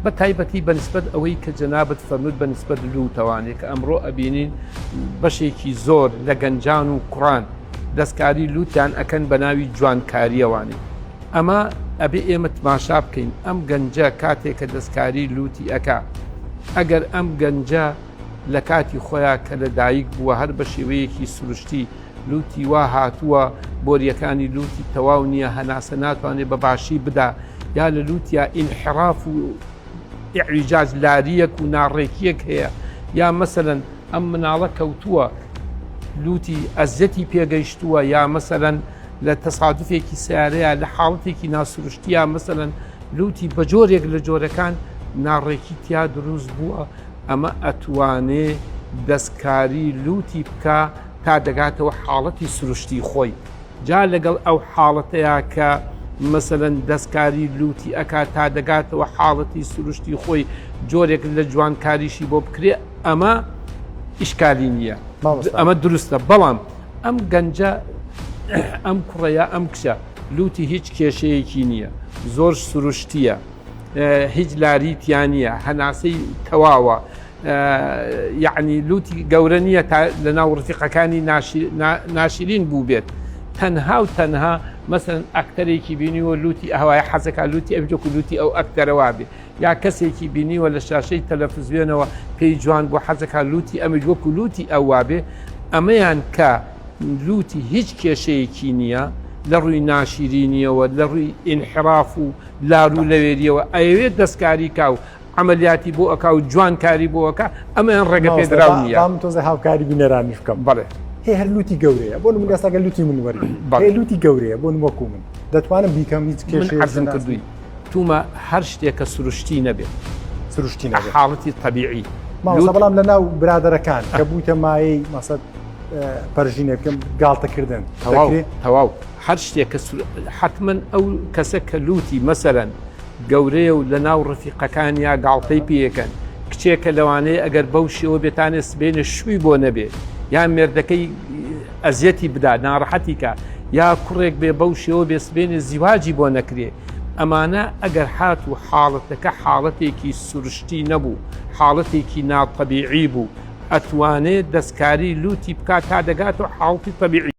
بە تایبەتی بەنسبەت ئەوەی کە جەنابەت فەرموود بەنسبەت لووتەوانێک کە ئەمڕۆ ئەبینین بەشێکی زۆر لە گەنجان و کوڕان دەستکاری لووتیان ئەکەن بە ناوی جوانکاریەوانی. ئەمە ئەبێ ئێمە تماشا بکەین ئەم گەنجە کاتێک کە دەستکاری لووتی ئەکا ئەگەر ئەم گەنجە لە کاتی خۆیان کە لە دایک بووە هەر بە شێوەیەکی سروشتی لوتی وا هاتووە بۆریەکانی لوتی تەواو نییە هەناسە ناتوانێت بە باشی بدا یا لە لوتیا ئینحراف و ئیعویجاج لاریەک و ناڕێکیەک هەیە یا مەسەلەن ئەم مناڵە کەوتووە لوتی ئەزەتی پێگەیشتووە یا مەسەلەن لە تەسادفێکی سیارەیە لە حاڵەتێکی ناسروشتیە مەسەلەن لوتی بە جۆرێک لە جۆرەکان ناڕێکی تیا دروست بووە ئەمە ئەتوانێ دەستکاری لوتی بکە تا دەگاتەوە حاڵەتی سروشتی خۆی جا لەگەڵ ئەو حاڵەتەیە کە مەسەلەن دەستکاری لوتی ئەکات تا دەگاتەوە حاڵەتی سروشتی خۆی جۆرێک لە جوانکاریشی بۆ بکرێ ئەمە ئیشکالی نییە ئەمە دروستە بەڵام ئەم گەنجە ئەم کوڕەیە ئەم کشە لوتی هیچ کێشەیەکی نییە زۆر سروشتیە هیچ لاریتیان نییە هەناسەی تەواوە یعنی لوتی گەورە نییە لە ناو ڕفیقەکانی ناشرین بوو بێت تەنها و تەنها مەسەن ئەکتەرێکی بینیوە لوتی ئەوای حەزەکە لوتی ئەبجۆک و لوتی ئەو ئەکتەرەوە بێ یا کەسێکی بینیوە لە شاشەی تەلەڤیزیۆنەوە پێی جوان بۆ حەزەکە لوتی ئەمە وەکو لوتی ئەووا بێ ئەمەیان کە لوتی هیچ کێشەیەکی نییە لە ڕووی ناشرینیەوە لە ڕووی ئینحراف و لار و لەوێریەوە ئەوێت دەستکاری کا و عملیاتی بۆ ئەکا و جوانکاری بۆ ئەکە ئەمەیان ڕێگە پێدراو نییە تۆزە هاوکاری بینەرانی بکەم بەڵێ هێ هەر لوتی گەورەیە بۆ من ئێستاگە لوتی من وەری هێ لوتی گەورەیە بۆ وەکو من دەتوانم بیکەم هیچ کێشەیەک حەزم کردووی تومە هەر شتێکە سروشتی نەبێت سروشتی نەبێت حاڵەتی طەبیعی ماوەستا بەڵام لە ناو برادەرەکان کە بوویتە مایەی مەسەد پەرژینێ بکەم گاڵتەکردن تەواو هەر شتێک حتمما ئەو کەسە کە لوتی مەسەرەن گەورەیە و لە ناو ڕفیقەکان یا گاڵتەی پێیەکەن کچێکە لەوانەیە ئەگەر بەو شێوە بێتانێ سبێنە شووی بۆ نەبێت یا مێردەکەی ئەزیەتی بدا ناڕەحەتی کە یا کوڕێک بێ بەو شێوە بێ سبێنێ زیواجی بۆ نەکرێ ئەمانە ئەگەر هات و حاڵەتەکە حاڵەتێکی سروشتی نەبوو حاڵەتێکی ناتەبیعی بوو ئەتوانێت دەستکاری لوتی بکات تا دەگاتەوە حاڵەتی طەبیعی